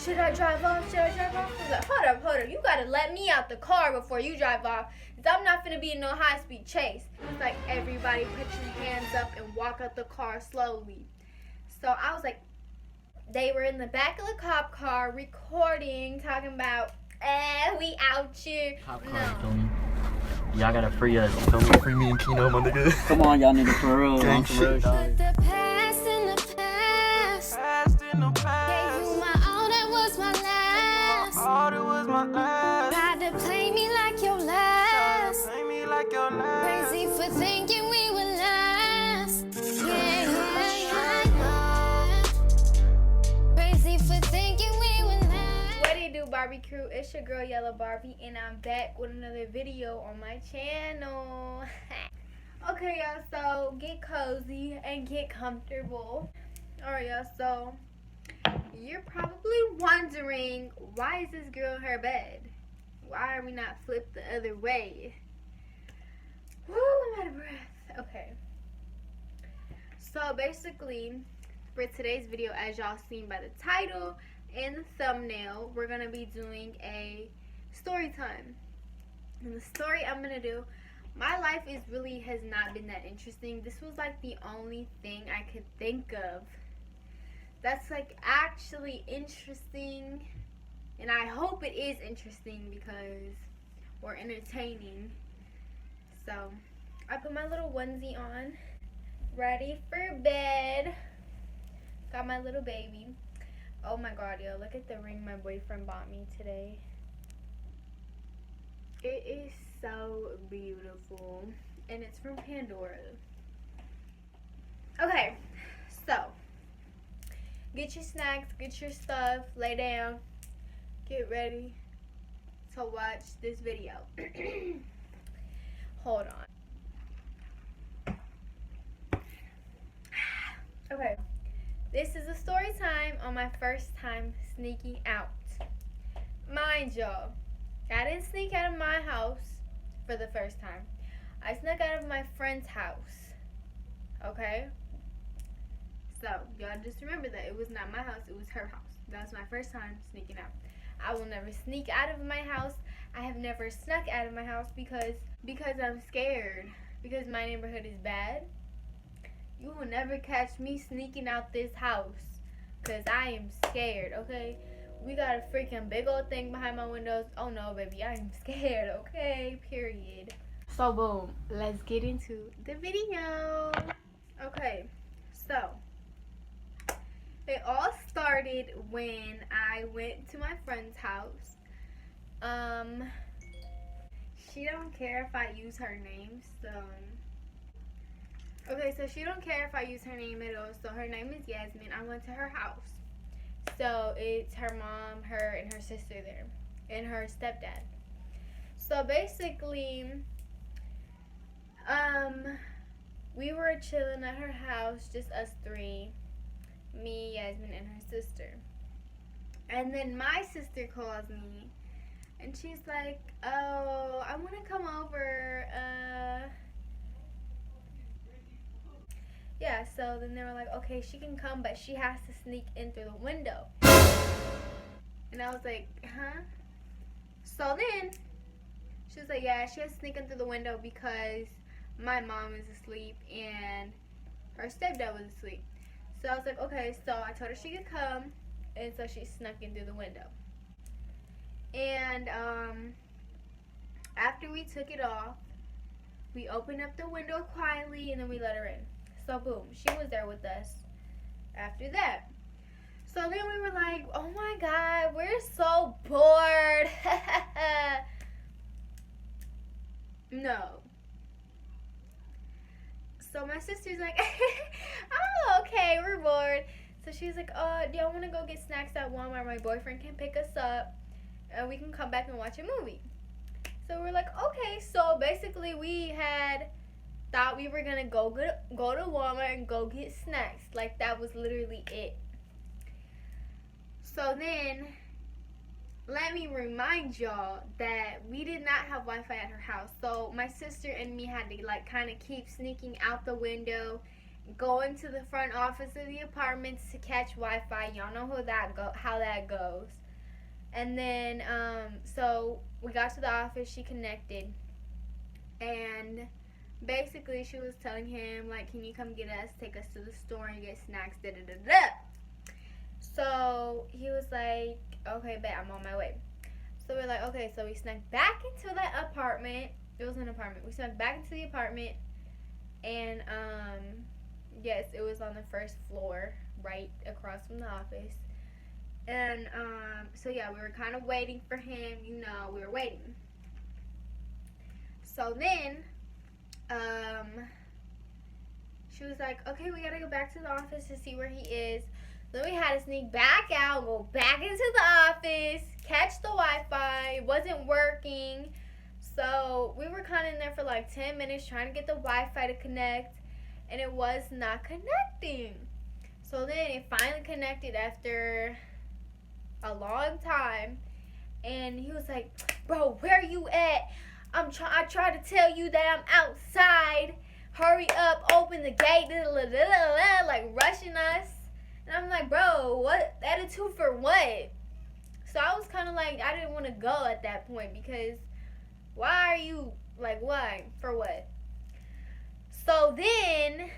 should I drive off? Should I drive off? I was like, hold up. You gotta let me out the car before you drive off. Because I'm not finna be in no high-speed chase. It's like, everybody put your hands up and walk out the car slowly. So I was like, they were in the back of the cop car recording, talking about, we out here. Cop car, No. feel me? Y'all gotta free us. Feel me? Free me and Keno, my nigga. Come on, y'all niggas for real. Gang On some real shit, dog. shit. The past in the past. Past in the past. Gave you my all, that was my last. All that was my last. Tried to play me like your last. Play me like your last. Crazy for thinking we would last. Yeah. Crazy for thinking we would last. What do you do, Barbie crew? It's your girl Yellow Barbie, and I'm back with another video on my channel. Okay, y'all, so get cozy and get comfortable. Alright, y'all, so you're probably wondering, why is this girl in her bed? Why are we not flipped the other way? Woo, I'm out of breath. Okay. So basically, for today's video, as y'all seen by the title and the thumbnail, we're gonna be doing a story time. And the story I'm gonna do, my life has not been that interesting. This was like the only thing I could think of that's like actually interesting, and I hope it is interesting because we're entertaining. So I put my little onesie on, ready for bed. Got my little baby. Oh my god, yo, look at the ring my boyfriend bought me today. It is so beautiful, and it's from Pandora. Okay, so get your snacks, get your stuff, lay down, get ready to watch this video. Hold on. Okay, this is a story time on my first time sneaking out. Mind y'all, I didn't sneak out of my house for the first time. I snuck out of my friend's house. Okay? So, y'all just remember that it was not my house, it was her house. That was my first time sneaking out. I will never sneak out of my house. I have never snuck out of my house because I'm scared. Because my neighborhood is bad. You will never catch me sneaking out this house. Because I am scared, okay? We got a freaking big old thing behind my windows. Oh no, baby, I am scared, okay? Period. So, boom, let's get into the video. Okay, so it all started when I went to my friend's house. She don't care if I use her name, so okay, so she don't care if I use her name at all. So her name is Yasmin. I went to her house. So it's her mom, her, and her sister there, and her stepdad. So basically, we were chilling at her house, just us three, me, Yasmin, and her sister. And then my sister calls me, and she's like, "Oh, I want to come over." Yeah, so then they were like, okay, she can come, but she has to sneak in through the window. And I was like, huh? So then, she was like, yeah, she has to sneak in through the window because my mom is asleep and her stepdad was asleep. So I was like, okay, so I told her she could come, and so she snuck in through the window. And after we took it off, we opened up the window quietly, and then we let her in. So boom, she was there with us after that. So then we were like, oh my god, we're so bored. No. So my sister's like, oh, okay, we're bored. So she was like, do y'all want to go get snacks at Walmart? My boyfriend can pick us up and we can come back and watch a movie. So we're like, okay. So basically we had thought we were gonna go to Walmart and go get snacks. Like, that was literally it. So then, let me remind y'all that we did not have Wi-Fi at her house. So my sister and me had to like kind of keep sneaking out the window going to the front office of the apartments to catch Wi-Fi. Y'all know how that goes. And then, so we got to the office. She connected, and basically she was telling him, like, can you come get us, take us to the store and get snacks, da da da da. So he was like, okay, bet, I'm on my way. So we're like, okay. So we snuck back into that apartment. It was an apartment. We snuck back into the apartment, and yes, it was on the first floor, right across from the office. And so yeah, we were kind of waiting for him. You know, we were waiting. So then, she was like, okay, we gotta go back to the office to see where he is. Then we had to sneak back out, go back into the office, catch the Wi-Fi. It wasn't working. So we were kind of in there for like 10 minutes trying to get the Wi-Fi to connect, and it was not connecting. So then it finally connected after a long time, and he was like, bro, where you at? I tried to tell you that I'm outside. Hurry up, open the gate, like rushing us. And I'm like, bro, what attitude for what? So I was kind of like, I didn't want to go at that point, because why are you, like, why? For what? So then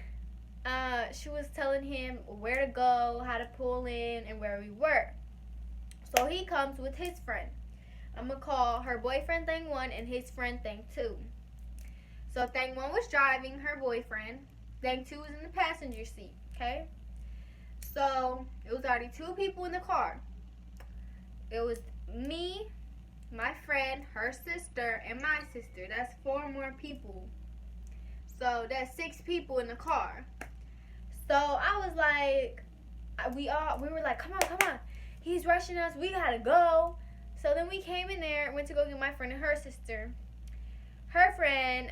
she was telling him where to go, how to pull in, and where we were. So he comes with his friend. I'm going to call her boyfriend thing 1 and his friend thing 2. So thing 1 was driving, her boyfriend. Thing 2 was in the passenger seat, okay? So it was already 2 people in the car. It was me, my friend, her sister, and my sister. That's 4 more people. So that's 6 people in the car. So I was like, we were like, come on. He's rushing us. We gotta go. So then we came in there, went to go get my friend and her sister. Her friend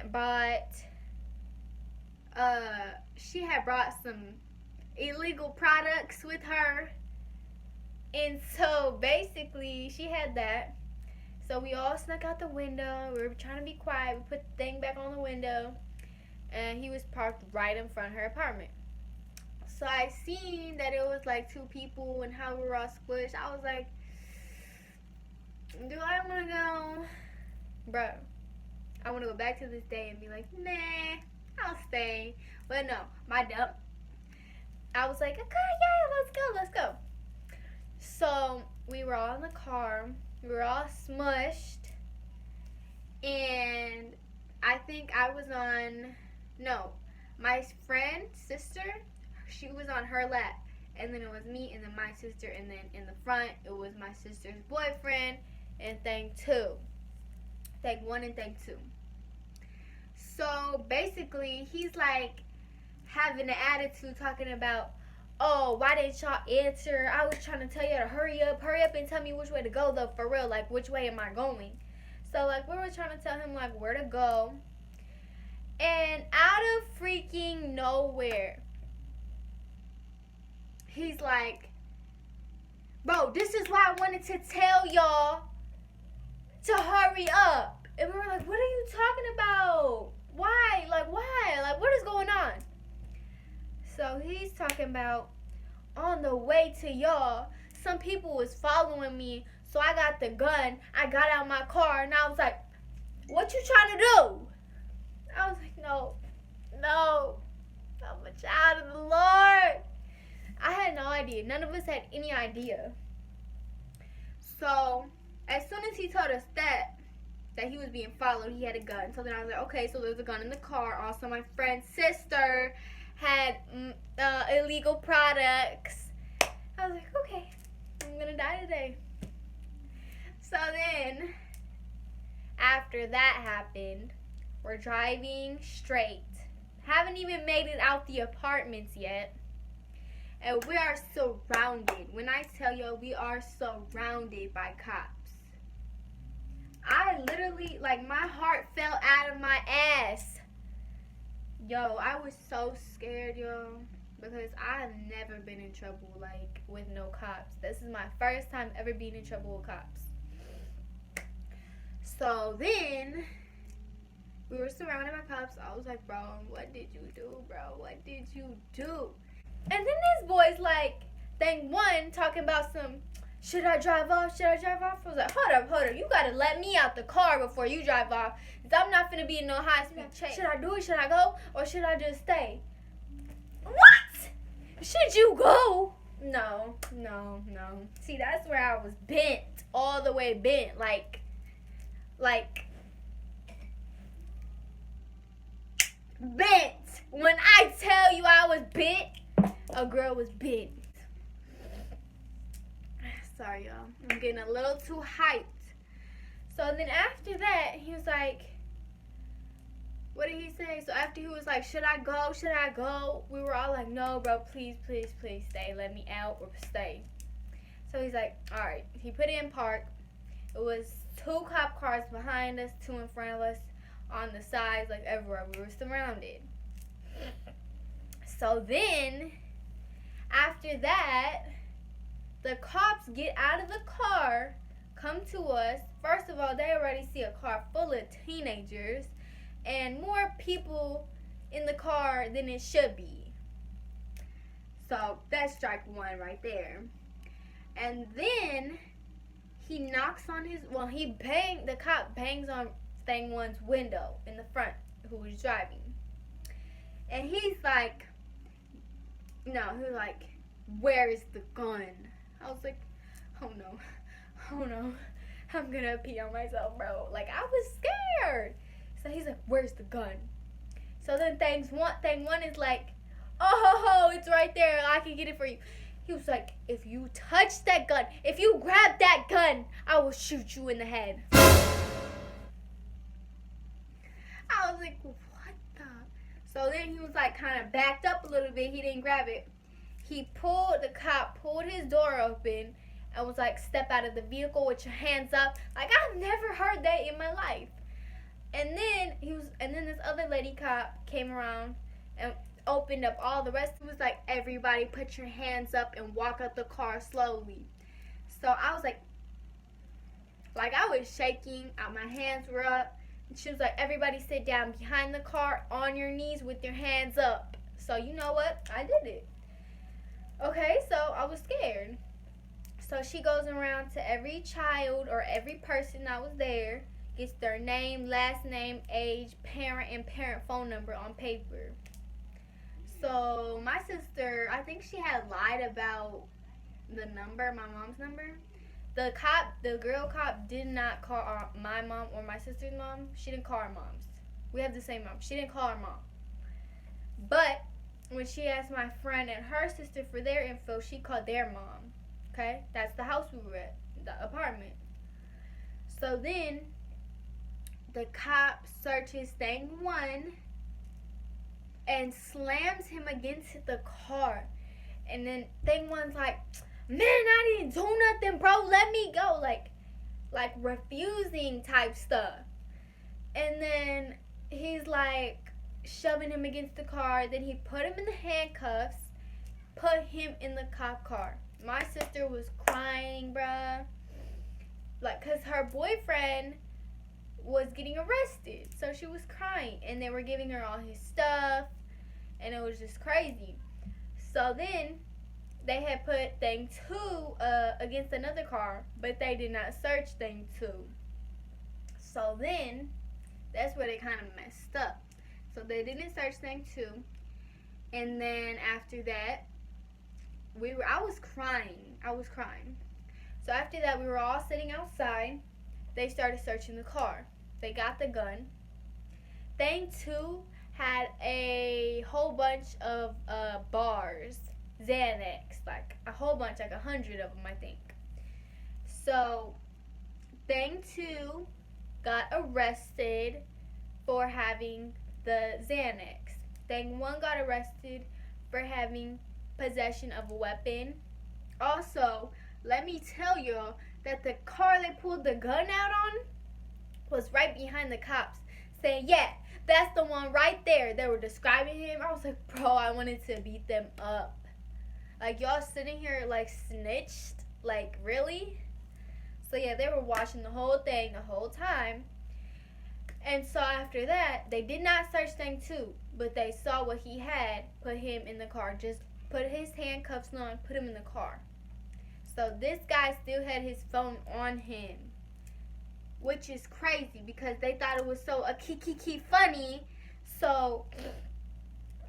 she had brought some illegal products with her. And so basically she had that. So we all snuck out the window. We were trying to be quiet. We put the thing back on the window. And he was parked right in front of her apartment. So I seen that it was like 2 people and how we were all squished. I was like, do I want to go? Bro, I want to go back to this day and be like, nah, I'll stay. But no, my dump. I was like, okay, yeah, let's go. So we were all in the car. We were all smushed. And I think I was on, no, my friend's sister, she was on her lap. And then it was me and then my sister. And then in the front, it was my sister's boyfriend and thing 2. Thing 1 and thing 2. So basically, he's like having an attitude talking about, oh, why didn't y'all answer? I was trying to tell you to hurry up and tell me which way to go, though, for real. Like, which way am I going? So, like, we were trying to tell him, like, where to go. And out of freaking nowhere, he's like, bro, this is why I wanted to tell y'all to hurry up. And we were like, what are you talking about? Why? Like, what is going on? So he's talking about, on the way to y'all, some people was following me, so I got the gun. I got out my car, and I was like, what you trying to do? I was like, no, I'm a child of the Lord. I had no idea. None of us had any idea. So as soon as he told us that he was being followed, he had a gun. So then I was like, okay, so there's a gun in the car. Also, my friend's sister had illegal products. I was like, okay, I'm gonna die today. So then, after that happened, we're driving straight. Haven't even made it out the apartments yet. And we are surrounded. When I tell you, we are surrounded by cops. I literally, like, my heart fell out of my ass. Yo, I was so scared, yo. Because I've never been in trouble, like, with no cops. This is my first time ever being in trouble with cops. So then, We were surrounded by cops. I was like, bro, what did you do, bro? What did you do? And then this boy's like, thing one, talking about some, should I drive off? Should I drive off? I was like, hold up. You gotta let me out the car before you drive off. Cause I'm not finna be in no high speed chase. Should I do it? Should I go? Or should I just stay? What? Should you go? No. See, that's where I was bent. All the way bent. Like, bent. When I tell you I was bent, a girl was bent. Sorry, y'all. I'm getting a little too hyped. So then after that, he was like, what did he say? So after he was like, should I go? We were all like, no, bro, please stay. Let me out or stay. So he's like, all right. He put it in park. It was 2 cop cars behind us, 2 in front of us, on the sides, like everywhere. We were surrounded. So then, after that, the cops get out of the car, come to us. First of all, they already see a car full of teenagers and more people in the car than it should be. So that's strike 1 right there. And then he knocks on the cop bangs on thing 1's window in the front who was driving. And he's like, where is the gun? I was like, oh no, I'm gonna pee on myself, bro. Like, I was scared. So he's like, where's the gun? So then thing one is like, oh, it's right there. I can get it for you. He was like, if you touch that gun, if you grab that gun, I will shoot you in the head. I was like, what the? So then he was like kind of backed up a little bit. He didn't grab it. The cop pulled his door open and was like, step out of the vehicle with your hands up. Like, I've never heard that in my life. And then this other lady cop came around and opened up all the rest. It was like, everybody put your hands up and walk out the car slowly. So I was like I was shaking. My hands were up. And she was like, everybody sit down behind the car on your knees with your hands up. So you know what? I did it. Okay, so I was scared. So she goes around to every child or every person that was there, gets their name, last name, age, parent, and parent phone number on paper. So my sister, I think she had lied about the number, my mom's number. The girl cop did not call my mom or my sister's mom. She didn't call our moms. We have the same mom. She didn't call our mom. But when she asked my friend and her sister for their info, she called their mom. Okay? That's the house we were at, the apartment. So then the cop searches thing 1 and slams him against the car. And then thing 1's like, man, I didn't do nothing, bro. Let me go. Like refusing type stuff. And then he's like shoving him against the car. Then he put him in the handcuffs, put him in the cop car. My sister was crying, bruh. Like, cause her boyfriend was getting arrested. So she was crying. And they were giving her all his stuff. And it was just crazy. So then they had put thing 2 against another car, but they did not search thing 2. So then that's where they kind of messed up. So they didn't search thing 2. And then after that, I was crying. So after that, we were all sitting outside. They started searching the car. They got the gun. Thing 2 had a whole bunch of bars, Xanax, like a whole bunch, like 100 of them, I think. So thing 2 got arrested for having the Xanax. Thing 1 got arrested for having possession of a weapon. Also, let me tell y'all that the car they pulled the gun out on was right behind the cops, saying, yeah, that's the one right there. They were describing him. I was like, bro, I wanted to beat them up. Like, y'all sitting here, like, snitched? Like, really? So, yeah, they were watching the whole thing the whole time. And so after that, they did not search thing 2, but they saw what he had, put him in the car, just put his handcuffs on, put him in the car. So this guy still had his phone on him, which is crazy because they thought it was so kiki funny. So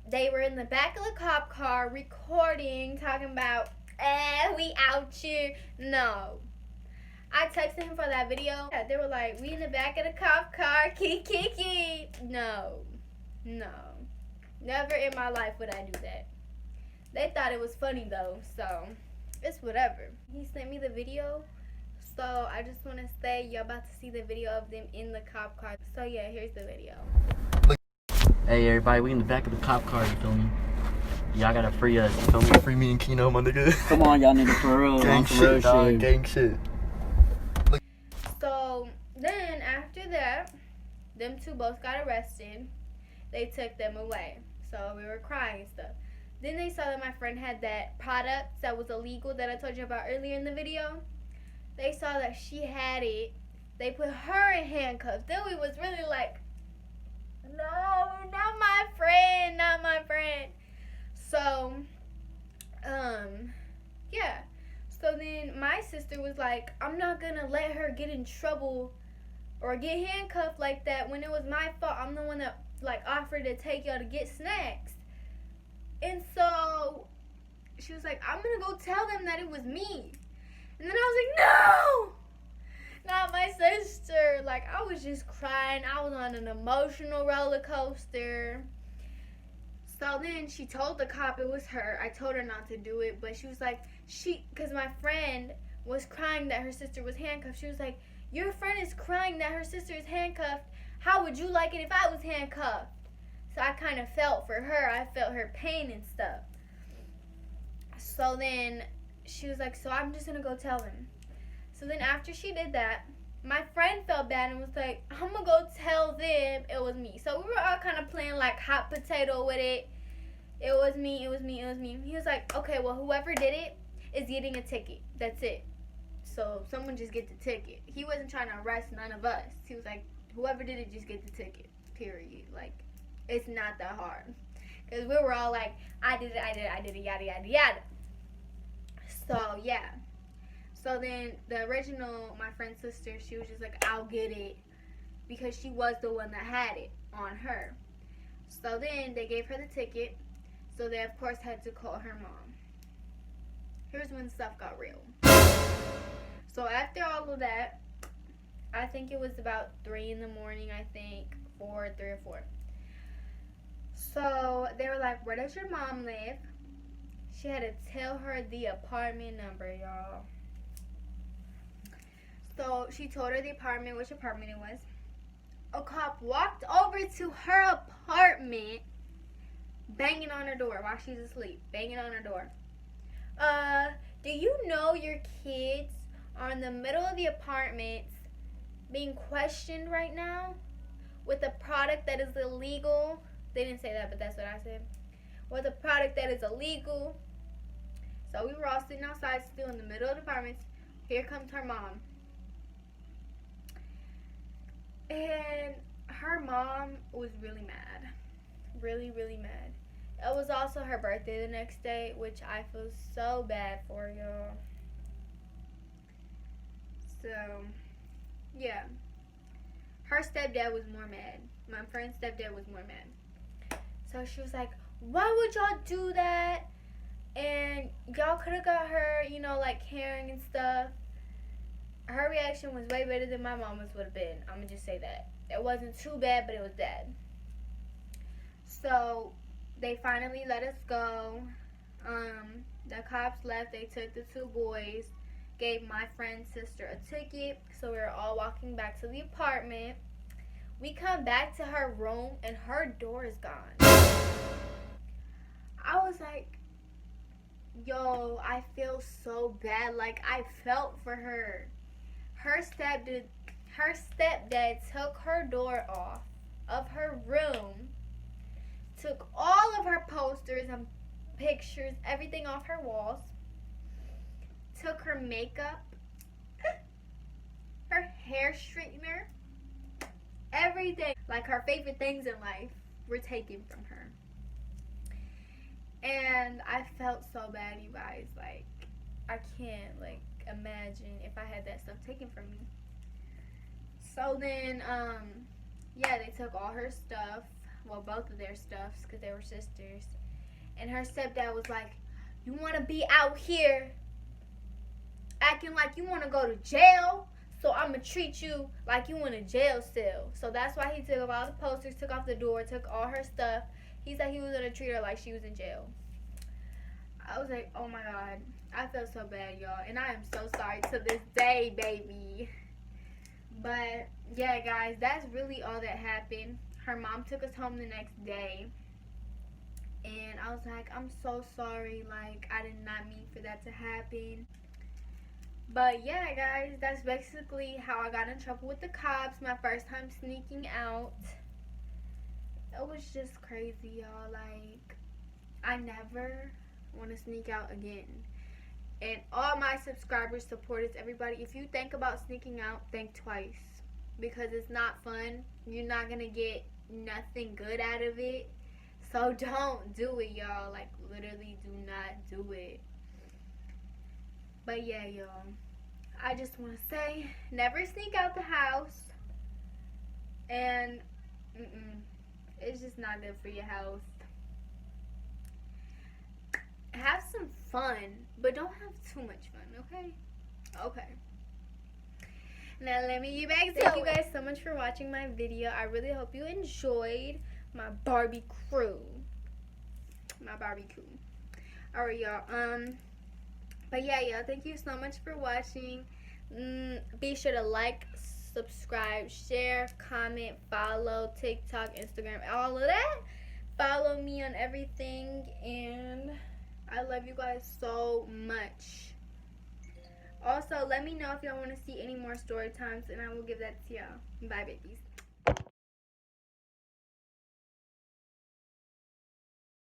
they were in the back of the cop car recording, talking about, we out here. No. I texted him for that video. They were like, we in the back of the cop car, kiki. No. Never in my life would I do that. They thought it was funny though, so it's whatever. He sent me the video, so I just want to say y'all about to see the video of them in the cop car. So yeah, here's the video. Hey everybody, we in the back of the cop car, you feel me? Y'all gotta free us, you feel me? Free me and Keno, my nigga. Come on, y'all nigga, for real. Gang shit, dog, gang shit. So then after that, them two both got arrested. They took them away. So we were crying and stuff. Then they saw that my friend had that product that was illegal that I told you about earlier in the video. They saw that she had it. They put her in handcuffs. Then we was really like, no, not my friend, not my friend. So, yeah. So then my sister was like, I'm not going to let her get in trouble or get handcuffed like that when it was my fault. I'm the one that like offered to take y'all to get snacks. And so she was like, I'm going to go tell them that it was me. And then I was like, no, not my sister. Like, I was just crying. I was on an emotional roller coaster. So then she told the cop it was her. I told her not to do it, but she was like, because my friend was crying that her sister was handcuffed. She was like, your friend is crying that her sister is handcuffed. How would you like it if I was handcuffed? So I kind of felt for her. I felt her pain and stuff. So then she was like, so I'm just going to go tell them. So then after she did that, my friend felt bad and was like, I'm going to go tell them it was me. So we were all kind of playing like hot potato with it. It was me. He was like, okay, well, whoever did it is getting a ticket. That's it. So someone just get the ticket. He wasn't trying to arrest none of us. He was like, whoever did it, just get the ticket. Period. Like, it's not that hard. Because we were all like, I did it, yada, yada, yada. So, yeah. So then the original, my friend's sister, she was just like, I'll get it. Because she was the one that had it on her. So then they gave her the ticket. So they, of course, had to call her mom. Here's when stuff got real. So after all of that, I think it was about 3 in the morning, I think. 3 or 4. So they were like, where does your mom live? She had to tell her the apartment number, y'all. So she told her the apartment, which apartment it was. A cop walked over to her apartment, banging on her door while she's asleep. Banging on her door. Do you know your kids are in the middle of the apartment being questioned right now with a product that is illegal? They didn't say that, but that's what I said. With a product that is illegal. So we were all sitting outside still in the middle of the apartment. Here comes her mom. And her mom was really mad. Really, really mad. It was also her birthday the next day, which I feel so bad for, y'all. So, yeah. Her stepdad was more mad. My friend's stepdad was more mad. So she was like, why would y'all do that? And y'all could have got her, you know, like caring and stuff. Her reaction was way better than my mama's would have been. I'm going to just say that. It wasn't too bad, but it was bad. So they finally let us go. The cops left. They took the 2 boys, gave my friend's sister a ticket. So we were all walking back to the apartment. We come back to her room and her door is gone. I was like, yo, I feel so bad. Like, I felt for her. Her stepdad took her door off of her room, took all of her posters and pictures, everything off her walls, took her makeup, her hair straightener, everything. Like, her favorite things in life were taken from her. And I felt so bad, you guys. Like, I can't, like, imagine if I had that stuff taken from me. So then, yeah, they took all her stuff. Well, both of their stuffs, because they were sisters. And her stepdad was like, you want to be out here acting like you want to go to jail? So I'm going to treat you like you in a jail cell. So that's why he took off all the posters, took off the door, took all her stuff. He said he was going to treat her like she was in jail. I was like, oh my God. I felt so bad, y'all. And I am so sorry to this day, baby. But, yeah, guys, that's really all that happened. Her mom took us home the next day. And I was like, I'm so sorry. Like, I did not mean for that to happen. But, yeah, guys, that's basically how I got in trouble with the cops. My first time sneaking out. It was just crazy, y'all. Like, I never want to sneak out again. And all my subscribers, supporters, everybody, if you think about sneaking out, think twice. Because it's not fun. You're not going to get nothing good out of it. So don't do it, y'all. Like, literally do not do it. But yeah, y'all. I just want to say, never sneak out the house. And, it's just not good for your health. Have some fun, but don't have too much fun, okay? Okay. Now let me get back to it. Thank you guys so much for watching my video. I really hope you enjoyed my Barbie crew. My barbecue. Alright, y'all. But yeah, y'all, thank you so much for watching. Be sure to like, subscribe, share, comment, follow, TikTok, Instagram, all of that. Follow me on everything, and I love you guys so much. Also, let me know if y'all want to see any more story times, and I will give that to y'all. Bye, babies.